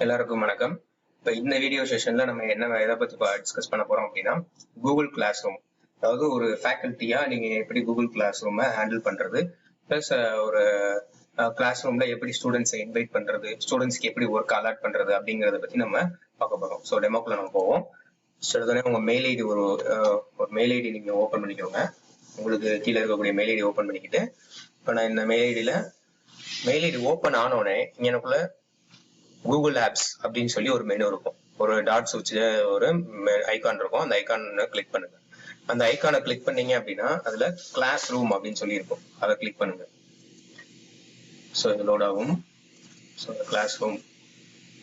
எல்லாருக்கும் வணக்கம். இப்போ இந்த வீடியோ செஷன்ல நம்ம எதை பத்தி டிஸ்கஸ் பண்ண போறோம் அப்படின்னா கூகுள் கிளாஸ் ரூம். அதாவது ஒரு ஃபேக்கல்ட்டியா நீங்க எப்படி கூகுள் கிளாஸ் ரூமை ஹேண்டில் பண்றது, பிளஸ் ஒரு கிளாஸ் ரூம்ல எப்படி ஸ்டூடெண்ட்ஸை இன்வைட் பண்றது, ஸ்டூடெண்ட்ஸ்க்கு எப்படி ஒர்க் அலாட் பண்றது அப்படிங்கறத பத்தி நம்ம பார்க்க போறோம். ஸோ டெமோக்குள்ள நம்ம போவோம். உடனே உங்க மெயில் ஐடி ஒரு மெயில் ஐடி நீங்க ஓபன் பண்ணிக்கோங்க. உங்களுக்கு கீழே இருக்கக்கூடிய மெயில் ஐடி ஓபன் பண்ணிக்கிட்டு, இப்போ நான் இந்த மெயில் ஐடி ஓபன் ஆனோடனே எனக்குள்ள கூகுள் ஆப்ஸ் அப்படின்னு சொல்லி ஒரு மெனு இருக்கும். ஒரு டாட்ஸ் வச்சு ஒரு ஐகான் இருக்கும். அந்த ஐகான் கிளிக் பண்ணுங்க. அந்த ஐகானை கிளிக் பண்ணீங்க அப்படின்னா அதுல கிளாஸ் ரூம் அப்படின்னு சொல்லி இருக்கும். அதை கிளிக் பண்ணுங்க. ஸோ இது லோட் ஆகும். ஸோ கிளாஸ் ரூம்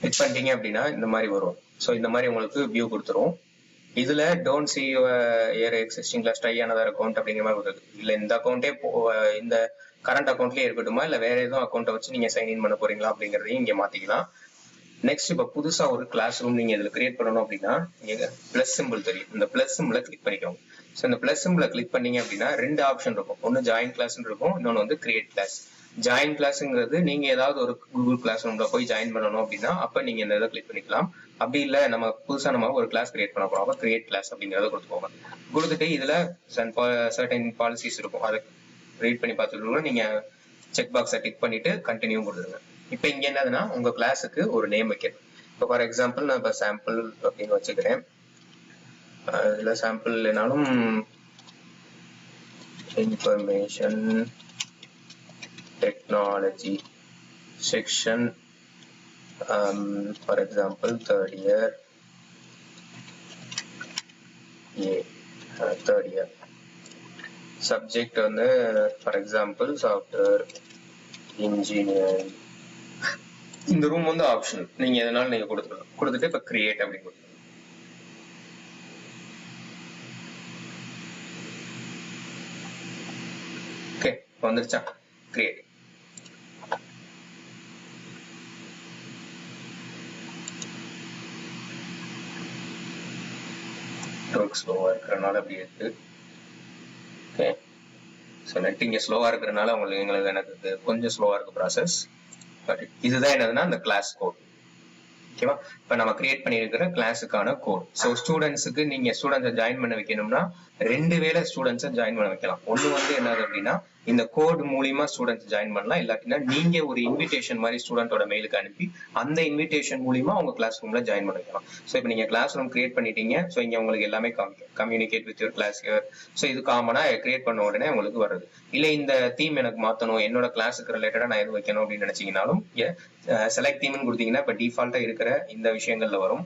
கிளிக் பண்ணிட்டீங்க அப்படின்னா இந்த மாதிரி வரும். ஸோ இந்த மாதிரி உங்களுக்கு வியூ கொடுத்துரும். இதுல don't see your existing class try another account அப்படிங்கிற மாதிரி வருது. இல்ல இந்த அக்கௌண்ட்டே இந்த கரண்ட் அக்கௌண்ட்லயே இருக்கட்டுமா, இல்ல வேற எதுவும் அக்கௌண்ட்டை வச்சு நீங்க சைன் இன் பண்ண போறீங்களா அப்படிங்கறதையும் இங்க மாத்திக்கலாம். நெக்ஸ்ட் இப்ப புதுசா ஒரு கிளாஸ் ரூம் நீங்க இதுல கிரியேட் பண்ணணும் அப்படின்னா இங்க பிளஸ் சிம்பிள் தெரியும். இந்த பிளஸ் சிம்பிளை கிளிக் பண்ணிக்கோங்க. ஸோ இந்த பிளஸ் சிம்பிளை கிளிக் பண்ணீங்க அப்படின்னா ரெண்டு ஆப்ஷன் இருக்கும். ஒன்னு ஜாயின் கிளாஸ் இருக்கும், இன்னொன்னு வந்து கிரியேட் கிளாஸ். ஜாயின் கிளாஸ்ங்கிறது நீங்க ஏதாவது ஒரு கூகுள் கிளாஸ் ரூம்ல போய் ஜாயின் பண்ணணும் அப்படின்னா அப்ப நீங்க இந்த இதை கிளிக் பண்ணிக்கலாம். அப்படி இல்ல நம்ம புதுசா நம்ம ஒரு கிளாஸ் கிரியேட் பண்ண போறோம், கிரியேட் கிளாஸ் அப்படிங்கறத கொடுத்துக்கோங்க. கொடுத்துட்டு இதுல சர்டன் பாலிசிஸ் இருக்கும், அதை ரீட் பண்ணி பார்த்துட்டு நீங்க செக் பாக்ஸை டிக் பண்ணிட்டு கண்டினியூ கொடுத்துருங்க. இப்போ இங்க என்னதுன்னா உங்க கிளாஸுக்கு ஒரு நேம் வைக்கணும். இப்போ ஃபார் எக்ஸாம்பிள் நான் இப்போ சாம்பிள் அப்படின்னு வச்சுக்கிறேன். இதுல சாம்பிள் இல்லைனாலும் information technology section, for example third year third year. Subject வந்து ஃபார் எக்ஸாம்பிள் சாஃப்ட்வேர் இன்ஜினியரிங். இந்த ரூம் வந்து ஆப்ஷனல், நீங்க எதனால நீங்க கொடுத்துக்கலாம். கொடுத்துட்டு இப்ப கிரியேட் அப்படின்னு கொடுத்துருங்க. ஓகே வந்துருச்சா? கிரியேட். ஸ்லோவா இருக்கிறதுனால அப்படி இருக்கு. ஓகே, ஸோ நெட் இங்க ஸ்லோவா இருக்கிறதுனால எங்களுக்கு எனக்கு கொஞ்சம் ஸ்லோவா இருக்கு ப்ராசஸ். பட் இதுதான் என்னதுன்னா அந்த கிளாஸ் கோட். ஓகேவா? இப்ப நம்ம கிரியேட் பண்ணிருக்கிற கிளாஸுக்கான கோட். ஸோ ஸ்டூடெண்ட்ஸுக்கு நீங்க ஸ்டூடெண்ட்ஸை ஜாயின் பண்ண வைக்கணும்னா ரெண்டு வேளை ஸ்டூடெண்ட்ஸை ஜாயின் பண்ண வைக்கலாம். ஒண்ணு வந்து என்னது அப்படின்னா இந்த கோட் மூலியமா ஸ்டூடெண்ட்ஸ் ஜாயின் பண்ணலாம். இல்லாட்டினா நீங்க ஒரு இன்விடேஷன் மாதிரி ஸ்டூடெண்டோட மெயிலுக்கு அனுப்பி அந்த இன்விடேஷன் மூலியமா உங்க கிளாஸ் ரூம்ல ஜாயின் பண்ண வைக்கலாம். ஸோ இப்போ நீங்க கிளாஸ் ரூம் கிரியேட் பண்ணிட்டீங்க. ஸோ இங்க உங்களுக்கு எல்லாமே காமிக்கும், communicate with your class here. So இது காமனா கிரியேட் பண்ண உடனே உங்களுக்கு வருது. இல்ல இந்த தீம் எனக்கு மாத்தணும், என்னோட கிளாஸுக்கு ரிலேட்டடா நான் எது வைக்கணும் அப்படின்னு நினைச்சீங்கன்னாலும் செலக்ட் தீம்னு கொடுத்தீங்கன்னா இப்ப டிஃபால்ட்டா இருக்கிற இந்த விஷயங்கள்ல வரும்.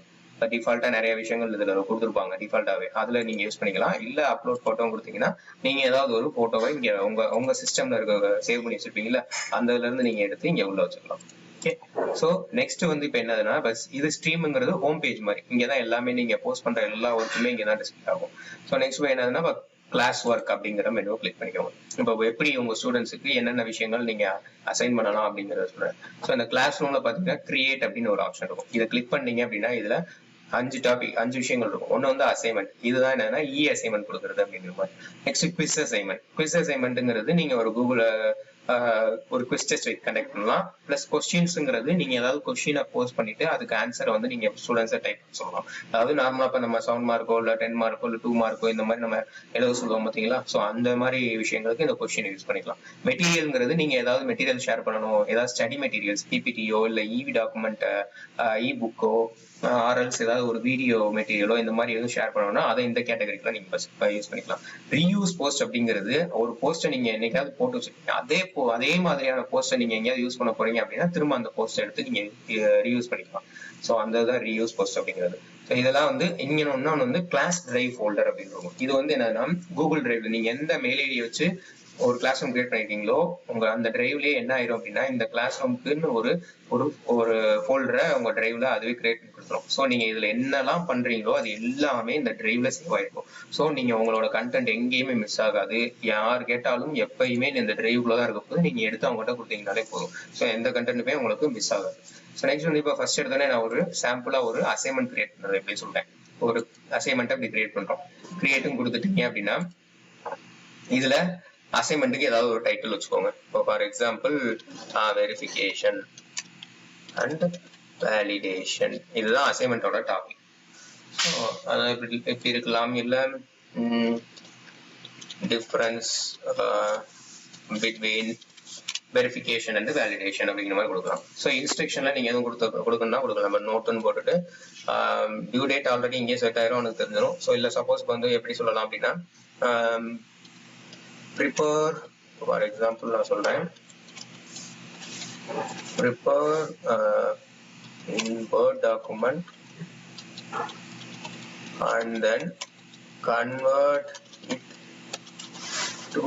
டிஃபால்ட்டா நிறைய விஷயங்கள் இதுல கொடுத்துருப்பாங்க டிஃபால்ட்டாவே, அதுல நீங்க யூஸ் பண்ணிக்கலாம். இல்ல அப்லோட் போட்டோ கொடுத்தீங்கன்னா நீங்க ஏதாவது ஒரு போட்டோவை இங்க உங்க சிஸ்டம்ல இருக்க சேவ் பண்ணி வச்சிருப்பீங்கல்ல, அந்த இதுல இருந்து நீங்க எடுத்து இங்க உள்ள வச்சுக்கலாம். ஓகே, சோ நெக்ஸ்ட் வந்து இப்ப என்னதுன்னா இது ஸ்ட்ரீம்ங்கிறது ஹோம் பேஜ் மாதிரி. இங்கதான் எல்லாமே நீங்க போஸ்ட் பண்ற எல்லா ஒர்க்குமே இங்கதான் டிஸ்பிளே ஆகும். ஸோ நெக்ஸ்ட் என்னதுன்னா கிளாஸ் ஒர்க் அப்படிங்கிற மெனுவை கிளிக் பண்ணிக்கோங்க. இப்போ எப்படி உங்க ஸ்டூடெண்ட்ஸுக்கு என்னென்ன விஷயங்கள் நீங்க அசைன் பண்ணலாம் அப்படிங்கறத சொல்றேன். ஸோ இந்த கிளாஸ் ரூம்ல பாத்தீங்கன்னா கிரியேட் அப்படின்னு ஒரு ஆப்ஷன் இருக்கும். இதை கிளிக் பண்ணீங்க அப்படின்னா இதுல 5 விஷயங்கள் இருக்கும். ஒன்னு வந்து அசைன்மெண்ட். இதுதான் என்னன்னா அசைன்மெண்ட் கொடுக்கறது அப்படிங்கிற மாதிரி. Next quiz assignment. குவிஸ் அசைன்மெண்ட்ங்கிறது நீங்க ஒரு கூகுள் ஒரு குவிஸ் டெஸ்ட் கண்டக்ட் பண்ணலாம். பிளஸ் கொஸ்டின்ஸ்ங்கிறது நீங்க ஏதாவது கொஸ்டினை போஸ்ட் பண்ணிட்டு அதுக்கு ஆன்சரை வந்து நீங்க ஸ்டூடெண்ட்ஸை டைப் பண்ண சொல்லலாம். அதாவது நார்மலா இப்ப நம்ம 7 மார்க்கோ இல்ல 10 மார்க்கோ இல்ல 2 மார்க்கோ இந்த மாதிரி நம்ம எழுத சொல்லுவோம் பாத்தீங்களா. ஸோ அந்த மாதிரி விஷயங்களுக்கு இந்த கொஸ்டின் யூஸ் பண்ணிக்கலாம். மெட்டீரியல்ங்கிறது நீங்க ஏதாவது மெட்டீரியல் ஷேர் பண்ணணும், ஏதாவது ஸ்டடி மெட்டீரியல்ஸ் பிபிடியோ இல்ல இவி டாக்குமெண்ட் இ புக்கோ ஆர்எல்ஸ் ஏதாவது ஒரு வீடியோ மெட்டீரியலோ இந்த மாதிரி எதுவும் ஷேர் பண்ணணும்னா அதை இந்த கேட்டகரிக்குள்ள நீங்க யூஸ் பண்ணிக்கலாம். ரீயூஸ் போஸ்ட் அப்படிங்கிறது ஒரு போஸ்ட்டை நீங்க என்னைக்காவது போட்டு வச்சிருக்கீங்க, அதே மாதிரியான போஸ்ட்டை நீங்க எங்கேயாவது யூஸ் பண்ண போறீங்க அப்படின்னா திரும்ப அந்த போஸ்ட் எடுத்து நீங்க ரீயூஸ் பண்ணிக்கலாம். ஸோ அந்த தான் ரீயூஸ் போஸ்ட் அப்படிங்கிறது. ஸோ இதெல்லாம் வந்து இன்னொன்னு வந்து கிளாஸ் டிரைவ் ஃபோல்டர் அப்படின்னு இருக்கும். இது வந்து என்னன்னா கூகுள் டிரைவ்ல நீங்க எந்த மெயில் ஐடியை வச்சு ஒரு கிளாஸ் ரூம் கிரியேட் பண்ணிருக்கீங்களோ உங்க அந்த டிரைவ்லயே என்ன ஆயிரும் அப்படின்னா இந்த கிளாஸ் ரூம்க்குன்னு ஒரு ஃபோல்டரை உங்க டிரைவ்ல அதுவே கிரியேட் பண்ணி கொடுத்துரும். ஸோ நீங்க இதுல என்னெல்லாம் பண்றீங்களோ அது எல்லாமே இந்த டிரைவ்ல சேவ் ஆயிருக்கும். ஸோ நீங்க உங்களோட கண்டென்ட் எங்கேயுமே மிஸ் ஆகாது. யார் கேட்டாலும் எப்பயுமே இந்த டிரைவ்ல தான் இருக்க போது. நீங்க எடுத்து அவங்ககிட்ட கொடுத்தீங்கனாலே போதும். ஸோ எந்த கண்டென்ட்டுமே உங்களுக்கு மிஸ் ஆகாது. ஸோ நெக்ஸ்ட் வந்து இப்போ ஃபர்ஸ்ட் எடுத்தோடனே நான் ஒரு சாம்பிளா ஒரு அசைன்மெண்ட் கிரியேட் பண்றது எப்படி சொல்றேன். ஒரு அசைன்மெண்ட் அப்படி கிரியேட் பண்றோம். கிரியேட்டும் கொடுத்துட்டீங்க அப்படின்னா இதுல அசைன்மெண்ட்டுக்கு ஏதாவது ஒரு டைட்டில் வச்சுக்கோங்க. இப்போ for example verification and validation. இதுதான் அசைன்மெண்டோட டாபிக். ஸோ அதான் எப்படி இருக்கலாம், இல்லை difference between verification and validation அப்படிங்கிற மாதிரி கொடுக்கலாம். ஸோ இன்ஸ்ட்ரக்ஷன்ல நீங்க எதுவும் கொடுக்கணும்னா கொடுக்கலாம். நம்ம நோட்டுன்னு போட்டுட்டு டியூ டேட் ஆல்ரெடி இங்கே செட் ஆயிரும், உனக்கு தெரிஞ்சிடும். ஸோ இல்லை சப்போஸ் வந்து எப்படி சொல்லலாம் அப்படின்னா ப்ரிப்பேர், ஃபார் எக்ஸாம்பிள் நான் சொல்றேன், prepare in Word document and then convert it to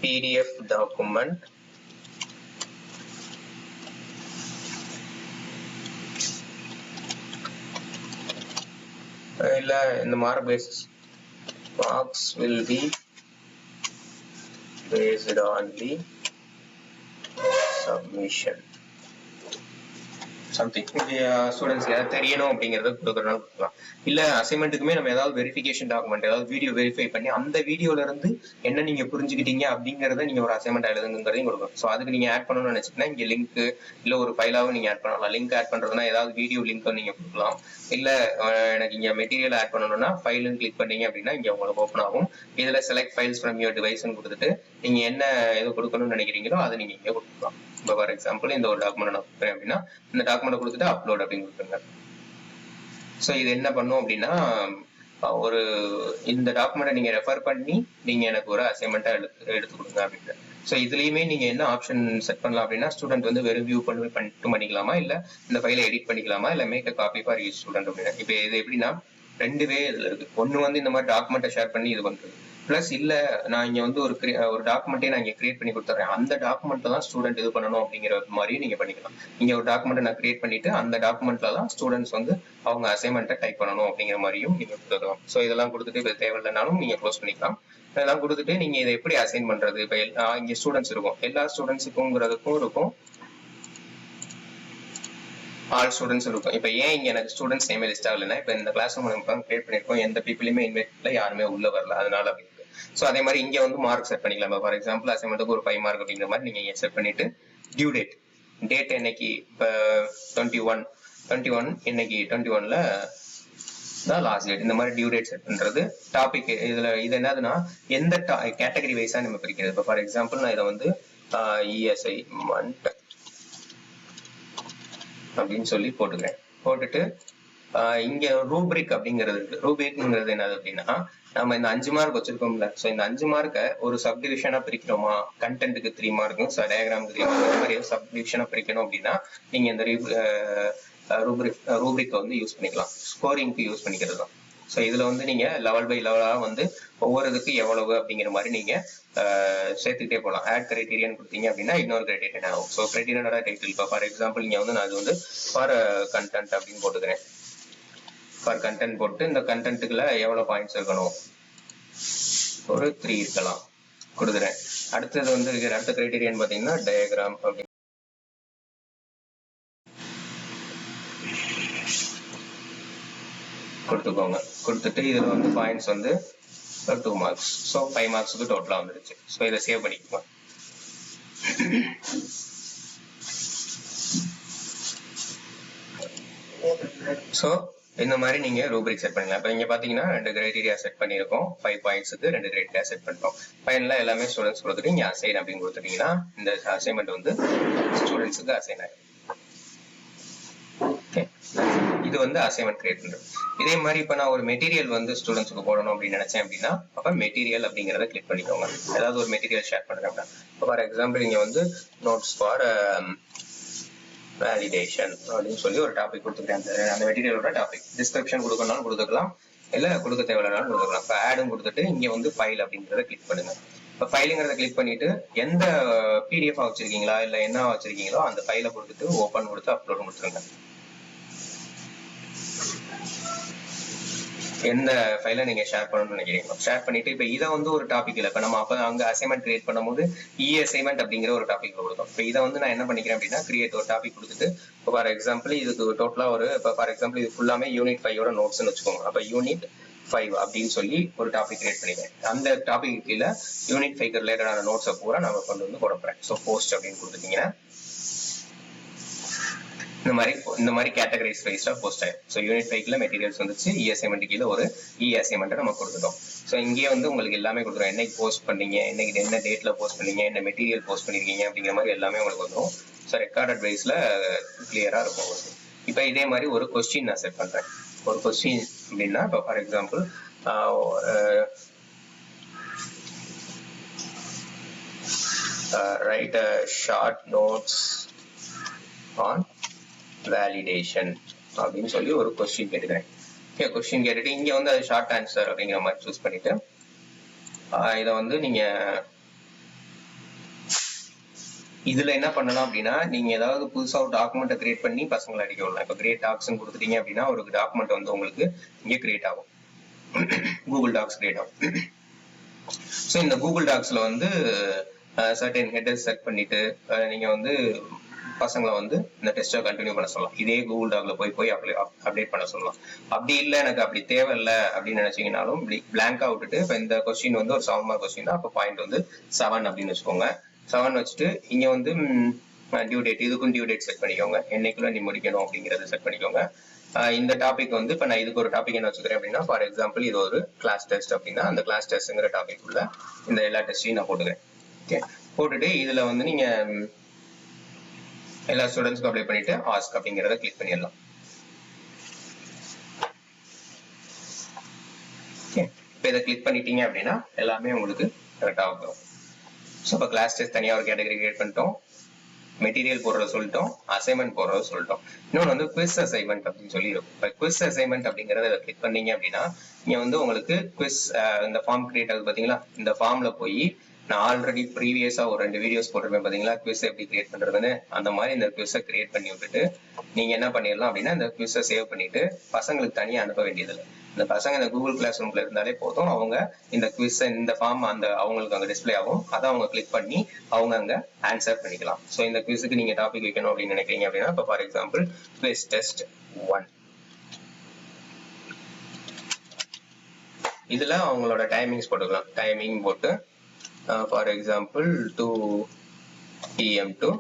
PDF document in the marks will be based on the submission something students ஏதாவது தெரியணும் அப்படிங்கறத கொடுக்கறனால கொடுக்கலாம். இல்ல அசைன்மெண்ட்டுக்குமே நம்ம ஏதாவது வெரிஃபிகேஷன் டாக்குமெண்ட், ஏதாவது வீடியோ வெரிஃபை பண்ணி அந்த வீடியோல இருந்து என்ன நீங்க புரிஞ்சுக்கிட்டீங்க அப்படிங்கறத நீங்க ஒரு அசைன்மெண்ட் எழுதுங்கிறதையும் கொடுக்கணும். ஸோ அதுக்கு நீங்க ஆட் பண்ணணும்னு நினைச்சீங்கன்னா இங்க லிங்க் இல்ல ஒரு ஃபைலாவும் நீங்க ஆட் பண்ணலாம். லிங்க் ஆட் பண்றதுன்னா ஏதாவது வீடியோ லிங்க் நீங்க கொடுக்கலாம். இல்ல எனக்கு இங்க மெட்டீரியல் ஆட் பண்ணணும்னா ஃபைலுன்னு கிளிக் பண்ணீங்க அப்படின்னா இங்க உங்களுக்கு ஓப்பன் ஆகும். இதுல செலக்ட் ஃபைல்ஸ் ஃப்ரம் யுவர் டிவைஸ்ன்னு கொடுத்துட்டு நீங்க என்ன எது கொடுக்கணும்னு நினைக்கிறீங்களோ அதை நீங்க இங்க கொடுக்கலாம். இப்போ ஃபார் எக்ஸாம்பிள் இந்த ஒரு டாக்குமெண்ட் நான் கொடுக்குறேன் அப்படின்னா இந்த டாக்குமெண்ட் கொடுத்துட்டு அப்லோட் அப்படின்னு கொடுத்துருங்க. ஸோ இது என்ன பண்ணும் அப்படின்னா ஒரு இந்த டாக்குமெண்ட்டை நீங்க ரெஃபர் பண்ணி நீங்க எனக்கு ஒரு அசைன்மெண்ட்டா எடுத்து கொடுங்க அப்படின்னு. ஸோ இதுலயுமே நீங்க என்ன ஆப்ஷன் செட் பண்ணலாம் அப்படின்னா ஸ்டூடெண்ட் வந்து வெறும் வியூ பண்ணிக்கலாமா, இல்ல இந்த ஃபைலை எடிட் பண்ணிக்கலாமா, இல்ல make a copy for use student அப்படின்னா. இப்போ இது எப்படின்னா ரெண்டு வே இதுல இருக்கு. ஒன்னு வந்து இந்த மாதிரி டாக்குமெண்ட்டை ஷேர் பண்ணி இது பண்றது, பிளஸ் இல்ல நான் இங்க வந்து ஒரு டாக்குமெண்ட்டே நான் இங்க கிரியேட் பண்ணி கொடுத்துறேன், அந்த டாக்குமெண்ட்ல தான் ஸ்டூடெண்ட் இது பண்ணணும் அப்படிங்கிற மாதிரி நீங்க பண்ணிக்கலாம். இங்க ஒரு டாக்குமெண்ட் நான் கிரியேட் பண்ணிட்டு அந்த டாக்குமெண்ட்ல தான் ஸ்டூடெண்ட்ஸ் வந்து அவங்க அசைன்மெண்ட்டை டைப் பண்ணணும் அப்படிங்கிற மாதிரியும் நீங்க கொடுத்துக்கலாம். ஸோ இதெல்லாம் கொடுத்துட்டு இது தேவையில்லைனாலும் நீங்க க்ளோஸ் பண்ணிக்கலாம். இதெல்லாம் கொடுத்துட்டு நீங்க இதை எப்படி அசைன் பண்றது, இப்ப இங்க ஸ்டூடெண்ட்ஸ் இருக்கும், எல்லா ஸ்டூடெண்ட்ஸுக்குங்கிறதுக்கும் இருக்கும், ஆல் ஸ்டூடெண்ட்ஸ் இருக்கும். இப்போ ஏன் இங்க எனக்கு ஸ்டூடெண்ட்ஸ் நேமே லிஸ்ட் ஆகலைன்னா இப்போ இந்த கிளாஸ் ரூம் நம்ம கிரியேட் பண்ணிருக்கோம், எந்த பீப்புளுமே இன்வைட்ல யாருமே உள்ள வரல, அதனால அப்படி இருக்கு. ஸோ அதே மாதிரி இங்க வந்து மார்க் செட் பண்ணிக்கலாம். ஃபார் எக்ஸாம்பிள் அசைன்மெண்ட்டுக்கு ஒரு 5 மார்க் அப்படிங்கிற மாதிரி நீங்க செட் பண்ணிட்டு டியூ டேட் இன்னைக்கு இப்போ 21 இன்னைக்கு 21ல தான் லாஸ்ட் டேட், இந்த மாதிரி டியூ டேட் செட் பண்றது. டாபிக் இது என்னதுன்னா எந்த கேட்டகரி வைஸா நம்ம பிரிக்கிறது. இப்போ ஃபார் எக்ஸாம்பிள் நான் இதை வந்து இஎஸ்ஐ மந்த் அப்படின்னு சொல்லி போட்டுக்கிறேன். போட்டுட்டு இங்க ரூப்ரிக் அப்படிங்கிறது இருக்கு. ரூப்ரிக்ங்கிறது என்னது அப்படின்னா நம்ம இந்த 5 மார்க் வச்சிருக்கோம்ல, ஸோ இந்த 5 மார்க்கை ஒரு சப்டிவிஷனா பிரிக்கிறோமா, கண்டென்ட்டுக்கு 3 மார்க்கும் டயக்ராமுக்கு 3 மார்க், இந்த மாதிரி சப்டிவிஷனா பிரிக்கணும் அப்படின்னா நீங்க இந்த ரூப்ரிக் வந்து யூஸ் பண்ணிக்கலாம். ஸ்கோரிங்க்கு யூஸ் பண்ணிக்கிறது தான். ஸோ இதுல வந்து நீங்க லெவல் பை லெவலா வந்து ஒவ்வொரு இதுக்கு எவ்வளவு அப்படிங்கிற மாதிரி நீங்க சேர்த்துக்கிட்டே போகலாம். ஆட் கிரைட்டீரியன் கொடுத்தீங்க அப்படின்னா இன்னொரு கிரைட்டீரியன் ஆகும். ஸோ கிரைட்டீரியனோட டைட்டில் இப்போ ஃபார் எக்ஸாம்பிள் இங்க வந்து நான் அது வந்து ஃபார் கண்டென்ட் அப்படின்னு போட்டுக்கிறேன். ஃபார் கண்டென்ட் போட்டு இந்த கண்டென்ட்டுக்குள்ள எவ்வளவு பாயிண்ட்ஸ் இருக்கணும், ஒரு 3 இருக்கலாம் கொடுக்குறேன். அடுத்தது வந்து அடுத்த கிரைட்டீரியன் பாத்தீங்கன்னா டயக்ராம் அப்படின்னு கொடுத்துக்கோங்க. கொடுத்துட்டு இதுல வந்து பாயிண்ட்ஸ் வந்து 2 மார்க்ஸ். ஸோ 5 மார்க்ஸுக்கு டோட்டலா வந்துருச்சு. ஸோ இதை சேவ் பண்ணிக்குவோம். ஸோ இந்த மாதிரி நீங்க ரூப்ரிக் செட் பண்ணலாம். இப்போ இங்க பாத்தீங்கன்னா 2 கிரைட்டீரியா செட் பண்ணிருக்கோம். 5 பாயிண்ட்ஸுக்கு 2 கிரைட்டீரியா செட் பண்ணிட்டோம். ஃபைனலா எல்லாமே ஸ்டூடெண்ட்ஸ் கொடுத்துட்டு இங்க அசைன் அப்படின்னு கொடுத்துட்டீங்கன்னா இந்த அசைன்மெண்ட் வந்து ஸ்டூடெண்ட்ஸுக்கு அசைன் ஆகும். இது வந்து அசைன்மெண்ட் கிரியேட் பண்றது. இதே மாதிரி இப்ப நான் ஒரு மெட்டீரியல் வந்து ஸ்டூடெண்ட்ஸ்க்கு போடணும் அப்படின்னு நினைச்சேன் அப்படின்னா அப்ப மெட்டீரியல் அப்படிங்கறத கிளிக் பண்ணிக்கோங்க. ஏதாவது ஒரு மெட்டீரியல் ஷேர் பண்றேன் அப்படின்னா ஃபார் எக்ஸாம்பிள் இங்க வந்து நோட்ஸ் ஃபார் வேலிடேஷன் அப்படின்னு சொல்லி ஒரு டாபிக் கொடுத்துருக்கேன். அந்த மெட்டீரியலோட டாபிக் டிஸ்கிரிப்ஷன் கொடுக்கணும்னாலும் கொடுத்துக்கலாம், இல்ல கொடுக்க தேவையில்லைனாலும் கொடுத்துக்கலாம். இப்போ ஆடும் கொடுத்துட்டு இங்க வந்து ஃபைல் அப்படிங்கறத கிளிக் பண்ணுங்க. இப்போ ஃபைலுங்கிறத கிளிக் பண்ணிட்டு எந்த பிடிஎஃப் வச்சிருக்கீங்களா இல்ல என்ன வச்சிருக்கீங்களோ அந்த ஃபைலை கொடுத்துட்டு ஓப்பன் கொடுத்து அப்லோட் கொடுத்துருங்க. எந்த ஃபைலை நீங்க ஷேர் பண்ணணும்னு நினைக்கிறீங்களோ ஷேர் பண்ணிட்டு இப்போ இதை வந்து ஒரு டாபிக் இல்லை. இப்போ நம்ம அப்போ அங்க அசைன்மெண்ட் கிரியேட் பண்ணும்போது அசைன்மெண்ட் அப்படிங்கிற ஒரு டாபிக் கொடுத்தோம். இப்போ இதை வந்து நான் என்ன பண்ணிக்கிறேன் அப்படின்னா கிரியேட் ஒரு டாபிக் கொடுத்துட்டு இப்போ ஃபார் எக்ஸாம்பிள் இதுக்கு டோட்டலா ஒரு இப்போ ஃபார் எக்ஸாம்பிள் இது ஃபுல்லாமே யூனிட் 5ஓட நோட்ஸ்ன்னு வச்சுக்கோங்க. அப்போ யூனிட் 5 அப்படின்னு சொல்லி ஒரு டாபிக் கிரியேட் பண்ணிக்கிறேன். அந்த டாபிக் கீழே யூனிட் 5 ரிலேட்டடான நோட்ஸை பூரா நம்ம கொண்டு வந்து போட போறேன். ஸோ போஸ்ட் அப்படின்னு கொடுத்துட்டீங்கன்னா இந்த மாதிரி கேட்டகரைஸ் வைஸா போஸ்ட் ஆயிடும். ஸோ யூனிட் 5ல மெட்டீரியல்ஸ் வந்துச்சு, அசைன்மெண்ட் கீழே ஒரு அசைன்மெண்ட் நம்ம கொடுத்துட்டோம். ஸோ இங்கே வந்து உங்களுக்கு எல்லாமே கொடுத்துரும், என்னைக்கு போஸ்ட் பண்ணீங்க, என்னைக்கு என்ன டேட்ல போஸ்ட் பண்ணீங்க, என்ன மெட்டீரியல் போஸ்ட் பண்ணிருக்கீங்க அப்படிங்கிற மாதிரி எல்லாமே உங்களுக்கு வந்துடும். ஸோ ரெக்கார்டட் வைஸ்ல கிளியரா இருக்கும். இப்போ இதே மாதிரி ஒரு கொஸ்டின் நான் செட் பண்றேன். ஒரு கொஸ்டின் அப்படின்னா இப்போ for example write a short notes on validation அப்படின்னு சொல்லி ஒரு கொஸ்டின் கேட்டுக்கிறேன். ஓகே, கொஸ்டின் கேட்டுட்டு இங்க வந்து அது ஷார்ட் ஆன்சர் அப்படிங்கிற மாதிரி சூஸ் பண்ணிட்டு இதை வந்து நீங்க இதுல என்ன பண்ணலாம் அப்படின்னா, நீங்க ஏதாவது புதுசா ஒரு டாக்குமெண்ட்டை கிரியேட் பண்ணி பசங்களை அடிக்க விடலாம். இப்போ கிரியேட் டாக்ஸ்ன்னு கொடுத்துட்டீங்க அப்படின்னா ஒரு டாக்குமெண்ட் வந்து உங்களுக்கு இங்கே கிரியேட் ஆகும், கூகுள் டாக்ஸ் கிரியேட் ஆகும். ஸோ இந்த கூகுள் டாக்ஸ்ல வந்து சர்டன் ஹெட்டர்ஸ் செட் பண்ணிட்டு நீங்க வந்து பசங்களை வந்து இந்த டெஸ்ட்டை கண்டினியூ பண்ண சொல்லலாம். இதே கூகுள் டாக்ல போய் அப்டேட் பண்ண சொல்லலாம். அப்படி இல்லை எனக்கு அப்படி தேவையில்லை அப்படின்னு நினைச்சீங்கன்னாலும் பிளாங்கா விட்டுட்டு இப்போ இந்த கொஸ்டின் வந்து ஒரு 7 மார்க் கொஸ்டின் தான், அப்போ பாயிண்ட் வந்து 7 அப்படின்னு வச்சுக்கோங்க. 7 வச்சுட்டு இங்க வந்து டியூ டேட், இதுக்கும் டியூ டேட் செட் பண்ணிக்கோங்க, என்னைக்குள்ள நீ முடிக்கணும் அப்படிங்கறத செட் பண்ணிக்கோங்க. இந்த டாபிக் வந்து இப்போ நான் இதுக்கு ஒரு டாபிக் என்ன வச்சுக்கிறேன் அப்படின்னா, ஃபார் எக்ஸாம்பிள் இது ஒரு கிளாஸ் டெஸ்ட் அப்படின்னா அந்த கிளாஸ் டெஸ்ட்ங்கிற டாபிக் உள்ள இந்த எல்லா டெஸ்டையும் நான் போட்டுக்கிறேன். ஓகே, போட்டுட்டு இதுல வந்து நீங்க எல்லா ஸ்டூடெண்ட்ஸ்க்கும் அப்ளை பண்ணிட்டு ஆஸ்க் அப்படிங்கறத கிளிக் பண்ணிடலாம். ஓகே, இப்போ இதை கிளிக் பண்ணிட்டீங்க அப்படின்னா எல்லாமே உங்களுக்கு கரெக்டாக வரும். ஸோ இப்போ கிளாஸ் டெஸ்ட் தனியாக ஒரு கேட்டகரி கிரியேட் பண்ணிட்டோம், மெட்டீரியல் போடுறத சொல்லிட்டோம், அசைன்மெண்ட் போடுறத சொல்லிட்டோம். இன்னொன்று வந்து குவிஸ் அசைன்மெண்ட் அப்படின்னு சொல்லி இருக்கும். இப்போ குவிஸ் அசைன்மெண்ட் அப்படிங்கறத கிளிக் பண்ணீங்க அப்படின்னா இங்க வந்து உங்களுக்கு குவிஸ் இந்த ஃபார்ம் கிரியேட் ஆகுது பாத்தீங்களா, இந்த ஃபார்ம்ல போய் நான் ஆல்ரெடி ப்ரீவியஸா ஒரு 2 வீடியோஸ் போட்டிருப்பேன் பாத்தீங்களா, குவிஸ் எப்படி கிரியேட் பண்றதுன்னு. அந்த மாதிரி இந்த குவிஸை கிரியேட் பண்ணி விட்டுட்டு நீங்க என்ன பண்ணிடலாம் அப்படின்னா இந்த குவிஸை சேவ் பண்ணிட்டு பசங்களுக்கு தனியா அனுப்ப வேண்டியதில்லை. இந்த பசங்க இந்த கூகுள் கிளாஸ் ரூம்ல இருந்தாலே போதும், அவங்க இந்த குவிஸ் இந்த ஃபார்ம் அந்த அவங்களுக்கு அங்க டிஸ்பிளே ஆகும், அதை அவங்க கிளிக் பண்ணி அவங்க அங்க ஆன்சர் பண்ணிக்கலாம். ஸோ இந்த குவிஸுக்கு நீங்க டாபிக் வைக்கணும் அப்படின்னு நினைக்கிறீங்க அப்படின்னா இப்போ ஃபார் எக்ஸாம்பிள் குவிஸ் டெஸ்ட் 1, இதுல அவங்களோட டைமிங்ஸ் போட்டுக்கலாம். டைமிங் போட்டு for example 2 PM to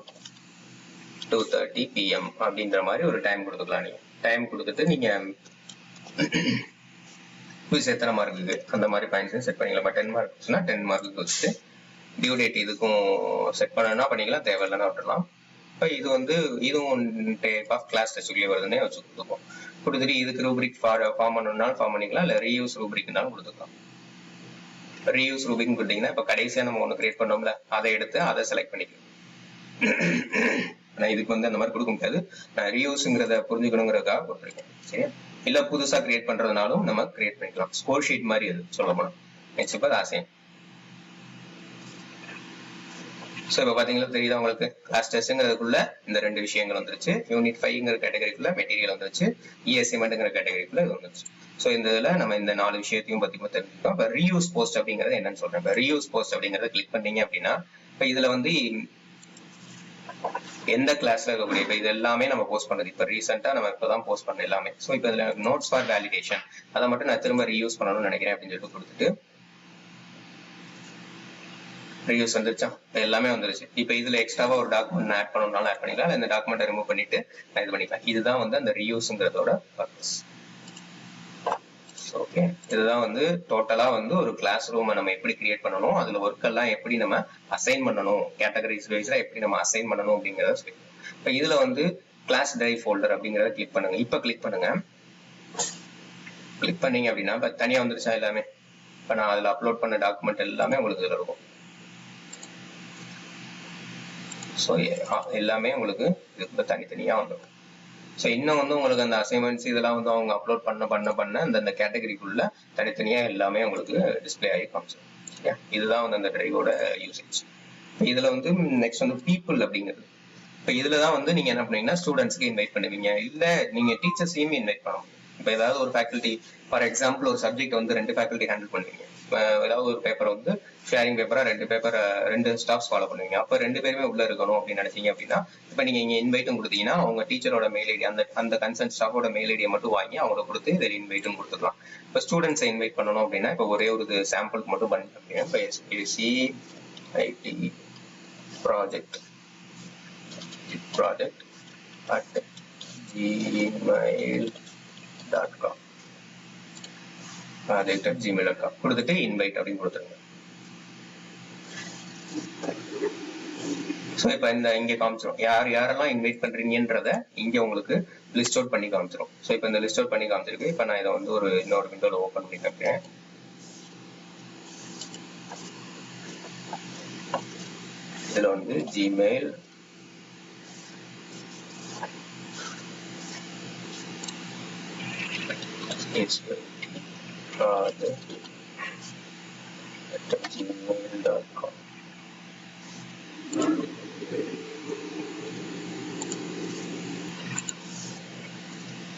2:30 PM அப்படின்ற மாதிரி ஒரு டைம் கொடுத்துக்கலாம். நீங்க டைம் கொடுத்துட்டு நீங்க குவிஸ் எத்தனை மார்க்குக்கு அந்த மாதிரி பாயிண்ட்ஸ் செட் பண்ணிக்கலாம். 10 மார்க்ஸ்னா 10 மார்க்குக்கு வச்சுட்டு டியூ டேட் இதுக்கும் செட் பண்ணனா பண்ணிக்கலாம், தேவையில்லைன்னா விட்டுடலாம். இப்போ இது வந்து இதுவும் டைப் ஆஃப் கிளாஸ் டெஸ்ட்லேயே வருதுன்னே வச்சு கொடுத்துப்போம். கொடுத்துட்டு இதுக்கு ரூப்ரிக் ஃபார்ம் பண்ணணும்னாலும் ஃபார்ம் பண்ணிக்கலாம், இல்லை ரீயூஸ் ரூப்ரிக்னாலும் கொடுத்துக்கலாம். ரீயூஸ் ரூபிக் கொடுத்தீங்கன்னா இப்போ கடைசியா நம்ம ஒன்று கிரியேட் பண்ணோம்ல, அதை எடுத்து அதை செலக்ட் பண்ணிக்கலாம். நான் இதுக்கு வந்து அந்த மாதிரி கொடுக்க முடியாது, நான் ரீயூஸ்ங்கிறத புரிஞ்சுக்கணுங்கிறதுக்காக கொடுத்துருக்கேன். சரியா, இல்ல புதுசா கிரியேட் பண்றதுனாலும் நம்ம கிரியேட் பண்ணிக்கலாம். ஸ்கோர் ஷீட் மாதிரி அது சொல்ல போனா. நெக்ஸ்ட் இப்போ அசைன். ஸோ இப்போ பாத்தீங்களா தெரியுதா உங்களுக்கு, கிளாஸ் டெஸ்ட்ங்கிறதுக்குள்ள இந்த 2 விஷயங்கள் வந்துருச்சு. யூனிட் 5ங்கிற கேட்டகரிக்குள்ள மெட்டீரியல் வந்துருச்சு, அசைன்மெண்ட்ங்கிற கேட்டகரிக்குள்ள இது வந்துருச்சு. ஸோ இந்த இதுல நம்ம இந்த 4 விஷயத்தையும் பத்தி தெரிஞ்சுக்கோம். இப்போ ரீயூஸ் போஸ்ட் அப்படிங்கிறது என்னன்னு சொல்றேன். இப்போ ரீயூஸ் போஸ்ட் அப்படிங்கறத கிளிக் பண்ணீங்க அப்படின்னா இப்போ இதுல வந்து எந்த கிளாஸ்ல இருக்கக்கூடிய இப்போ இது எல்லாமே நம்ம போஸ்ட் பண்றது இப்போ ரீசெண்டா நம்ம இப்பதான் போஸ்ட் பண்ண எல்லாமே. ஸோ இப்போ இதுல நோட்ஸ் ஃபார் வேலிடேஷன் அதை மட்டும் நான் திரும்ப ரீயூஸ் பண்ணணும்னு நினைக்கிறேன் அப்படின்னு சொல்லிட்டு கொடுத்துட்டு ரீயூஸ் வந்துருச்சா, எல்லாமே வந்துருச்சு. இப்போ இதுல எக்ஸ்ட்ராவா ஒரு டாக்குமெண்ட் ஆட் பண்ணணும்னாலும் ஆட் பண்ணிக்கலாம், இந்த டாக்குமெண்ட் ரிமூவ் பண்ணிட்டு நான் இது பண்ணிக்கலாம். இதுதான் வந்து அந்த ரீயூஸ்ங்கிறதோட பர்பஸ். ஓகே, இதுதான் வந்து டோட்டலா வந்து ஒரு கிளாஸ் ரூமை நம்ம எப்படி கிரியேட் பண்ணணும், அதுல ஒர்க் எல்லாம் எப்படி நம்ம அசைன் பண்ணணும், கேட்டகரிஸ் வைஸ்ல எப்படி நம்ம அசைன் பண்ணணும் அப்படிங்கறத சொல்லி. இப்போ இதுல வந்து கிளாஸ் டிரைவ் ஃபோல்டர் அப்படிங்கறத கிளிக் பண்ணுங்க. இப்போ கிளிக் பண்ணுங்க. கிளிக் பண்ணீங்க அப்படின்னா இப்போ தனியா வந்துருச்சா எல்லாமே. இப்போ நான் அதுல அப்லோட் பண்ண டாக்குமெண்ட் எல்லாமே உங்களுக்கு இதுல இருக்கும். ஸோ எல்லாமே உங்களுக்கு இதுக்கு தனித்தனியா வந்துடும். ஸோ இன்னும் வந்து உங்களுக்கு அந்த அசைன்மெண்ட்ஸ் இதெல்லாம் வந்து அவங்க அப்லோட் பண்ண அந்த கேட்டகரிக்குள்ள தனித்தனியா எல்லாமே உங்களுக்கு டிஸ்பிளே ஆகி காமிச்சிடும். இதுதான் வந்து அந்த டிரைவோட யூசேஜ். இதுல வந்து நெக்ஸ்ட் வந்து பீப்புள் அப்படிங்கிறது. இப்போ இதுல தான் வந்து நீங்க என்ன பண்ணீங்கன்னா ஸ்டூடெண்ட்ஸ்க்கு இன்வைட் பண்ணுவீங்க, இல்ல நீங்க டீச்சர்ஸையும் இன்வைட் பண்ணணும். இப்போ ஏதாவது ஒரு ஃபேக்கல்ட்டி ஃபார் எக்ஸாம்பிள் ஒரு சப்ஜெக்ட் வந்து 2 ஃபேக்கல்ட்டி ஹேண்டில் பண்ணுவீங்க. ஏதாவது ஒரு பேப்பர் வந்து ஷேரிங் பேப்பரா 2 ஸ்டாஃப்ஸ் ஃபாலோ பண்ணுவீங்க. அப்போ 2 பேருமே உள்ள இருக்கணும் அப்படின்னு நினைச்சீங்க அப்படின்னா இப்போ நீங்க இங்க இன்வைட்டும் கொடுத்தீங்கன்னா அவங்க டீச்சரோட மெயில் ஐடி அந்த கன்சர்ன் ஸ்டாஃபோட மெயில் ஐடியை மட்டும் வாங்கி அவங்களை கொடுத்து இதில் இன்வைட்டும் கொடுத்துக்கலாம். இப்போ ஸ்டூடெண்ட்ஸை இன்வைட் பண்ணணும் அப்படின்னா இப்போ ஒரே ஒரு சாம்பிளுக்கு மட்டும் பண்ணிட்டு இப்போ SPSC IT project at gmail.com gmail.com கொடுத்துட்டு இன்வைட் அப்படின்னு கொடுத்துருங்க. ஸோ இப்போ இங்க காமிச்சிடும் யாரெல்லாம் இன்வைட் பண்றீங்கன்றத இங்க உங்களுக்கு லிஸ்ட் அவுட் பண்ணி காமிச்சிடும். ஸோ இப்போ இந்த லிஸ்ட் அவுட் பண்ணி காமிச்சிருக்கு. இப்போ நான் இதை வந்து இன்னொரு விண்டோல ஓப்பன் பண்ணி காமிக்கிறேன். இதுல வந்து ஜிமெயில் gmail.com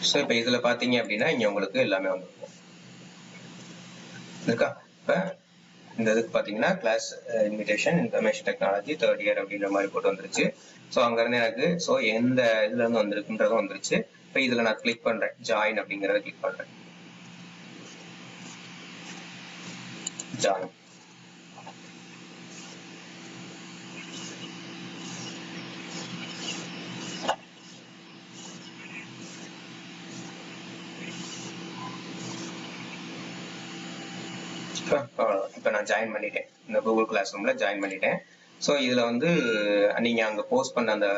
ஸோ இப்போ இதுல பாத்தீங்க அப்படின்னா இங்க உங்களுக்கு எல்லாமே வந்துருக்கும் இருக்கா. இப்ப இந்த இதுக்கு பாத்தீங்கன்னா class invitation information technology 3rd year அப்படின்ற மாதிரி போட்டு வந்துருச்சு. ஸோ அங்க இருந்து எனக்கு ஸோ எந்த இதுல இருந்து வந்திருக்குன்றதும் வந்துருச்சு. இப்போ இதுல நான் கிளிக் பண்றேன், ஜாயின் அப்படிங்கறத கிளிக் பண்றேன். ஜாயின் இப்போ நான் ஜாயின் பண்ணிட்டேன். இந்த கூகுள் கிளாஸ் ரூம்ல ஜாயின் பண்ணிட்டேன். ஸோ இதுல வந்து நீங்க அங்க போஸ்ட் பண்ண அந்த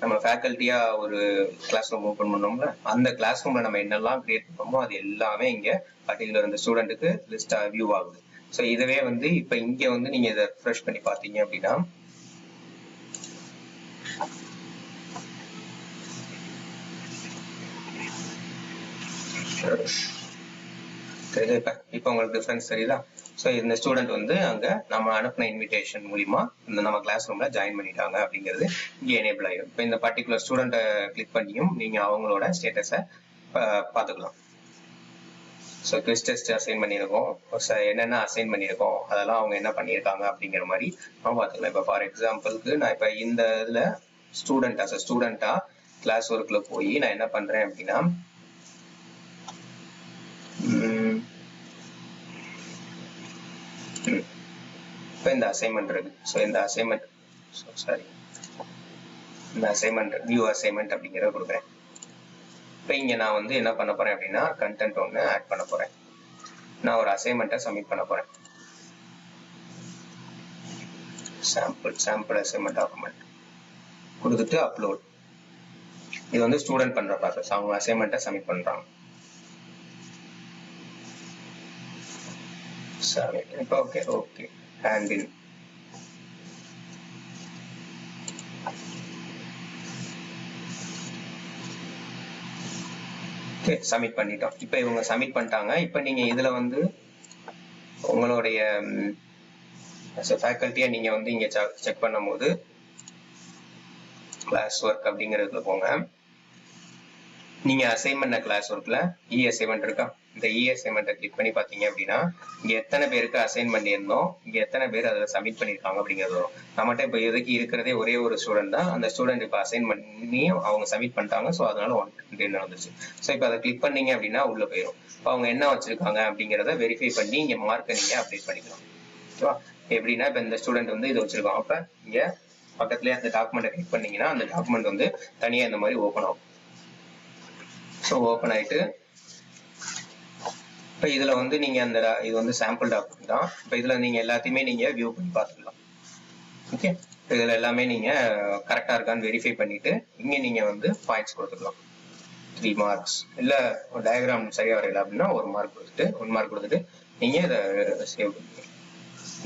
நம்ம ஃபேக்கல்ட்டியா ஒரு கிளாஸ் ரூம் ஓப்பன் பண்ணோம்ல, அந்த கிளாஸ் ரூம்ல நம்ம என்னெல்லாம் கிரியேட் பண்ணோமோ அது எல்லாமே இங்க பர்டிகுலர் இந்த ஸ்டூடெண்ட்டுக்கு லிஸ்டா வியூ ஆகுது. ஸோ இதுவே வந்து இப்ப இங்க வந்து நீங்க இதை ரெஃப்ரெஷ் பண்ணி பாத்தீங்க அப்படின்னா இப்ப உங்களுக்கு டிஃபரன்ஸ் தெரியுதா? ஸோ இந்த ஸ்டூடெண்ட் வந்து அங்க நம்ம அனுப்பின இன்விடேஷன் மூலியமா இந்த நம்ம கிளாஸ் ரூம்ல ஜாயின் பண்ணிட்டாங்க அப்படிங்கிறது இங்க எனேபிள் ஆயிடும். இப்போ இந்த பர்டிகுலர் ஸ்டூடெண்ட்டை கிளிக் பண்ணியும் நீங்க அவங்களோட ஸ்டேட்டஸை பார்த்துக்கலாம். ஸோ குவிஸ் டெஸ்ட் அசைன் பண்ணியிருக்கோம், என்னென்ன அசைன் பண்ணியிருக்கோம், அதெல்லாம் அவங்க என்ன பண்ணியிருக்காங்க அப்படிங்கிற மாதிரி நம்ம பார்த்துக்கலாம். இப்போ ஃபார் எக்ஸாம்பிளுக்கு நான் இப்போ இந்த இதில் ஸ்டூடெண்டா கிளாஸ் ஒர்க்ல போய் நான் என்ன பண்றேன் அப்படின்னா இப்போ இந்த அசைன்மெண்ட் இருக்கு. ஸோ இந்த அசைன்மெண்ட் வியூ அசைன்மெண்ட் அப்படிங்கிறத கொடுக்குறேன். இப்போ இங்க நான் வந்து என்ன பண்ண போறேன் அப்படின்னா கண்டென்ட் ஒன்று ஆட் பண்ண போறேன். நான் ஒரு அசைன்மெண்ட்டை சப்மிட் பண்ண போறேன். சாம்பிள் அசைன்மெண்ட் டாக்குமெண்ட் கொடுத்துட்டு அப்லோட். இது வந்து ஸ்டூடெண்ட் பண்ற ப்ராசஸ், அவங்க அசைன்மெண்ட்டை சப்மிட் பண்றாங்க. இப்போ ஓகே ஹேண்ட் இன். சப்மிட் பண்ணிட்டோம். இப்போ இவங்க சப்மிட் பண்ணிட்டாங்க. இப்போ நீங்க இதுல வந்து உங்களுடைய ஃபேக்கல்ட்டியா நீங்க வந்து இங்க செக் பண்ணும்போது கிளாஸ் ஒர்க் அப்படிங்கிறதுல போங்க. நீங்க அசைன் பண்ண கிளாஸ் ஒர்க்ல அசைன்மெண்ட் இருக்கா, இந்த அசைன்மெண்ட்டை கிளிக் பண்ணி பாத்தீங்க அப்படின்னா இங்க எத்தனை பேருக்கு அசைன் பண்ணியிருந்தோம், இங்க எத்தனை பேர் அதில் சப்மிட் பண்ணியிருக்காங்க அப்படிங்கிறது வரும். நம்மகிட்ட இப்போ இதுக்கு இருக்கிறதே ஒரே ஒரு ஸ்டூடெண்ட் தான். அந்த ஸ்டூடெண்ட் இப்போ அசைன் பண்ணி அவங்க சப்மிட் பண்ணிட்டாங்க. ஸோ அதனால 110 வந்துச்சு. ஸோ இப்போ அதை கிளிக் பண்ணீங்க அப்படின்னா உள்ள போயிடும். இப்போ அவங்க என்ன வச்சிருக்காங்க அப்படிங்கிறத வெரிஃபை பண்ணி இங்க மார்க்கை நீங்க அப்டேட் பண்ணிக்கலாம். ஓகேவா? எப்படின்னா இப்போ இந்த ஸ்டூடெண்ட் வந்து இது வச்சிருக்கோம். அப்ப இங்க பக்கத்துலயே அந்த டாக்குமெண்ட்டை கிளிக் பண்ணீங்கன்னா அந்த டாக்குமெண்ட் வந்து தனியா இந்த மாதிரி ஓப்பன் ஆகும். ஸோ ஓப்பன் ஆயிட்டு இப்போ இதுல வந்து நீங்க இது வந்து சாம்பிள் டாக்குமெண்ட் தான். இப்போ இதுல நீங்க எல்லாத்தையுமே நீங்க வியூ பண்ணி பார்த்துக்கலாம். ஓகே, இதுல எல்லாமே நீங்க கரெக்டா இருக்கான்னு வெரிஃபை பண்ணிட்டு இங்க நீங்க வந்து பாயிண்ட்ஸ் கொடுத்துக்கலாம். 3 மார்க்ஸ், இல்ல டயக்ராம் சரியா வரையல அப்படின்னா 1 மார்க் கொடுத்துட்டு நீங்க இதை சேவ் பண்ணிக்கலாம்.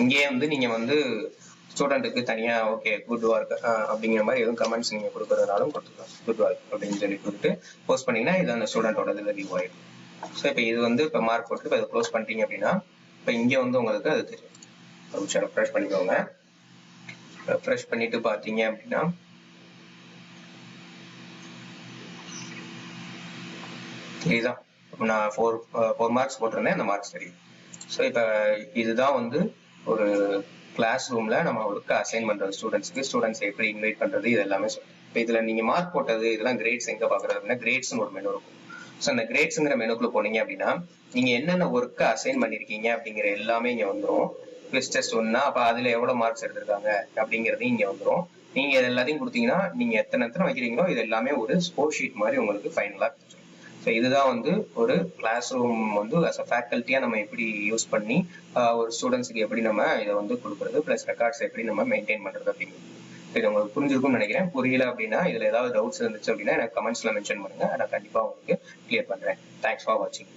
இங்கேயே வந்து நீங்க வந்து ஸ்டூடெண்ட்டுக்கு தனியா ஓகே குட் ஒர்க் அப்படிங்கிற மாதிரி எதுவும் கமெண்ட்ஸ் நீங்க கொடுக்கறதுனாலும் கொடுத்துக்கலாம். குட் ஒர்க் அப்படின்னு சொல்லி கொடுத்துட்டு போஸ்ட் பண்ணீங்கன்னா இது அந்த ஸ்டூடெண்டோட இதுல வியூ ஆயிடும். ஸோ இப்போ இது வந்து இப்போ மார்க் போட்டு இப்போ க்ளோஸ் பண்ணிட்டீங்க அப்படின்னா இப்போ இங்கே வந்து உங்களுக்கு அது தெரியும். ஒரு நிமிஷம் ரெஃப்ரெஷ் பண்ணிக்கோங்க. ரெஃப்ரெஷ் பண்ணிட்டு பார்த்தீங்க அப்படின்னா இதுதான் நான் 4 மார்க்ஸ் போட்டிருந்தேன், அந்த மார்க்ஸ் தெரியும். ஸோ இப்போ இதுதான் வந்து ஒரு கிளாஸ் ரூம்ல நம்ம ஒர்க்கு அசைன் பண்றது ஸ்டூடெண்ட்ஸ் எப்படி இன்வைட் பண்றது இது எல்லாமே சொல்லுங்க. இப்போ இதுல நீங்க மார்க் போட்டது இதெல்லாம் கிரேட்ஸ் எங்க பாக்குறது அப்படின்னா கிரேட்ஸ்னு ஒரு மெனு இருக்கும். ஸோ அந்த கிரேட்ஸ்ங்கிற மெனுக்குள்ள போனீங்க அப்படின்னா நீங்க என்னென்ன ஒர்க்கு அசைன் பண்ணிருக்கீங்க அப்படிங்கிற எல்லாமே இங்க வந்துடும். குவிஸ் டெஸ்ட் ஒன்னா, அப்ப அதுல எவ்வளவு மார்க்ஸ் எடுத்திருக்காங்க அப்படிங்கறது இங்க வந்துரும். நீங்க இது எல்லாத்தையும் கொடுத்தீங்கன்னா நீங்க எத்தனை வைக்கிறீங்களோ இது எல்லாமே ஒரு ஸ்கோர் ஷீட் மாதிரி உங்களுக்கு ஃபைனலா கிடைச்சிடும். ஸோ இதுதான் வந்து ஒரு கிளாஸ் ரூம் வந்து அஸ் அ ஃபேக்கல்ட்டியா நம்ம எப்படி யூஸ் பண்ணி ஒரு ஸ்டூடெண்ட்ஸுக்கு எப்படி நம்ம இதை வந்து கொடுக்குறது, பிளஸ் ரெக்கார்ட்ஸ் எப்படி நம்ம மெயின்டைன் பண்றது அப்படிங்கிறது. இது உங்களுக்கு புரிஞ்சிருக்கும்னு நினைக்கிறேன். புரியல அப்படின்னா இதுல ஏதாவது டவுட்ஸ் இருந்துச்சு அப்படின்னா எனக்கு கமெண்ட்ஸ்ல மென்ஷன் பண்ணுங்க, நான் கண்டிப்பா உங்களுக்கு கிளியர் பண்றேன். தேங்க்ஸ் ஃபார் வாட்சிங்.